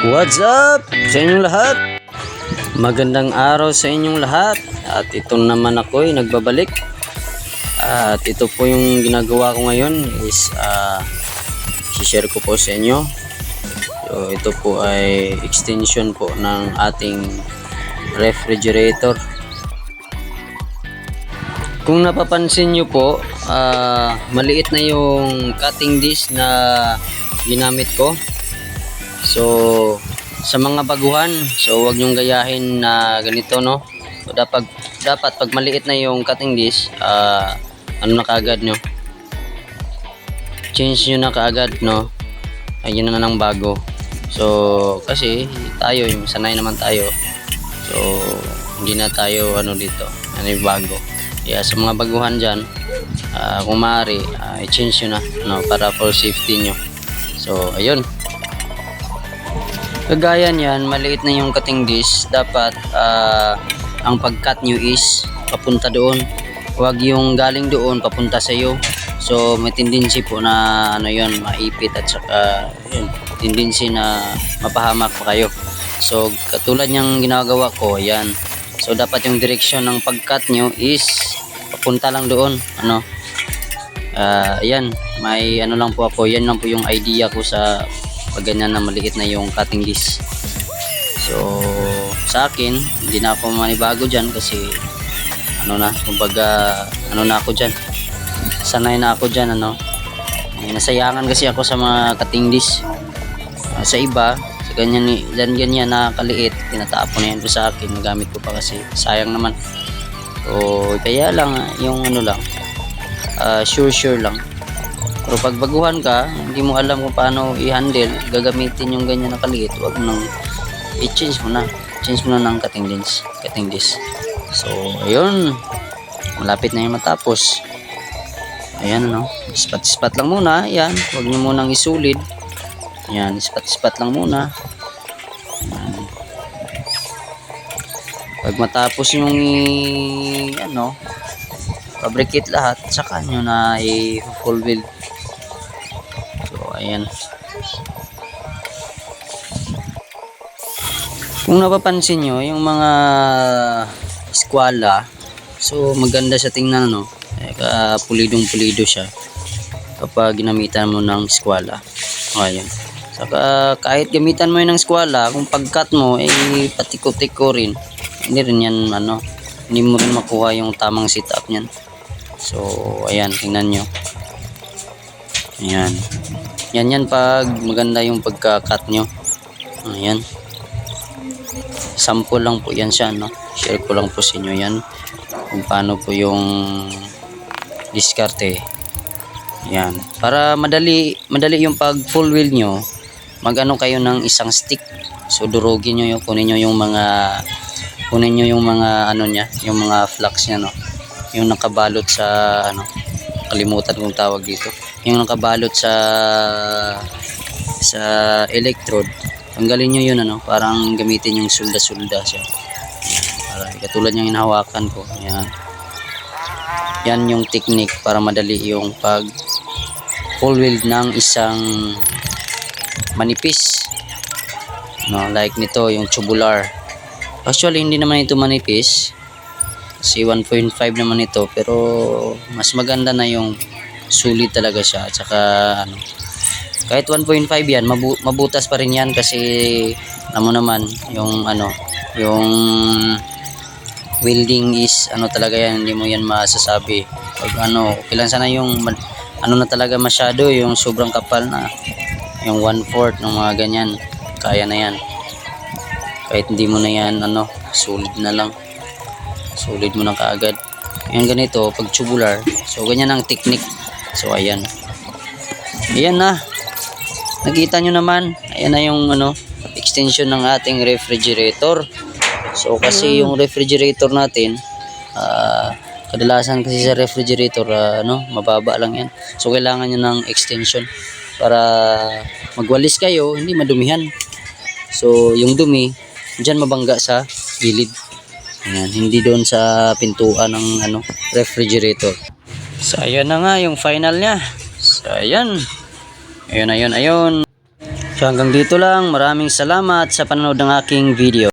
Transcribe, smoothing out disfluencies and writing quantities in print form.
What's up sa inyong lahat? Magandang araw sa inyong lahat. At ito naman ako ay nagbabalik. At ito po yung ginagawa ko ngayon is share ko po sa inyo. So ito po ay extension po ng ating refrigerator. Kung napapansin nyo po, maliit na yung cutting disc na ginamit ko. So sa mga baguhan, so wag nyong gayahin na ganito, no. So dapat pag maliit na yung cutting disc, ano na kaagad nyo, change nyo na kaagad, no. Ayun na ng bago. So kasi tayo yung sanay naman tayo, so hindi na tayo dito yung bago. Kaya sa mga baguhan dyan, kung maaari, i-change nyo na, no, para for safety nyo. So ayun, kagaya niyan, maliit na yung cutting disc, dapat ang pag-cut nyo is papunta doon, huwag yung galing doon papunta sa iyo. So may tendency po na yun, maipit at saka yun, tendency na mapahamak pa kayo. So katulad niyang ginagawa ko, yan. So dapat yung direksyon ng pag-cut nyo is papunta lang doon, yan, may lang po ako, yan lang po yung idea ko sa pag ganyan na maliit na yung cutting disc. So sa akin, hindi na ako manibago dyan kasi kumbaga na ako dyan, sanay na ako dyan, nasayangan kasi ako sa mga cutting disc. Sa iba, sa ganyan na kaliit, tinatapon na yan. Sa akin, nagamit ko pa kasi sayang naman. So kaya lang yung sure lang. Pero pag baguhan ka, hindi mo alam kung paano i-handle, gagamitin yung ganyan na kaliit, huwag nang i-change mo na. Change mo na ng cutting disc. So ayun, malapit na yung matapos. Ayan, ispat lang muna. Ayan, huwag nyo munang isulid. Ayan, ispat lang muna. Ayan. Pag matapos yung fabricate lahat, saka nyo na i-full weld. So ayan, kung napapansin nyo yung mga eskwala, so maganda sa tingnan, pulidong-pulido siya kapag ginamitan mo ng eskwala. Ayan, saka kahit gamitan mo yun ng eskwala, kung pag-cut mo patiko-tiko rin, hindi rin yan hindi mo rin makuha yung tamang setup niyan. So ayan, tingnan nyo. Ayan, yan pag maganda yung pagka-cut nyo. Ayan, sample lang po yan siya, share ko lang po sa inyo yan kung paano po yung diskarte. Ayan, para madali yung pag full wheel nyo, kayo ng isang stick. So durugin nyo kunin nyo yung mga niya, yung mga flux nya, yung nakabalot sa kalimutan kong tawag dito, yung nakabalot sa electrode. Tanggalin nyo yun, parang gamitin yung sulda siya. Para katulad yung hinahawakan ko. Yan yung technique para madali yung pag full weld ng isang manipis, like nito, yung tubular. Actually hindi naman ito manipis kasi 1.5 naman ito, pero mas maganda na yung sulit talaga siya. At saka kahit 1.5 yan, mabutas pa rin yan kasi alam mo naman yung yung welding is talaga yan, hindi mo yan masasabi pag okay lang sana yung na talaga masyado, yung sobrang kapal na, yung 1/4 ng mga ganyan, kaya na yan. Kahit hindi mo na yan solid na lang, solid mo na kaagad. Yung ganito pag tubular, so ganyan ang technique. So ayan na, nakita nyo naman, ayan na yung extension ng ating refrigerator. So kasi yung refrigerator natin, kadalasan kasi sa refrigerator mababa lang yan, so kailangan nyo ng extension para magwalis kayo, hindi madumihan. So yung dumi dyan mabangga sa gilid. Ayan, hindi doon sa pintuan ng refrigerator. So ayan na nga yung final nya. So ayan. Ayun. So hanggang dito lang, maraming salamat sa panonood ng aking video.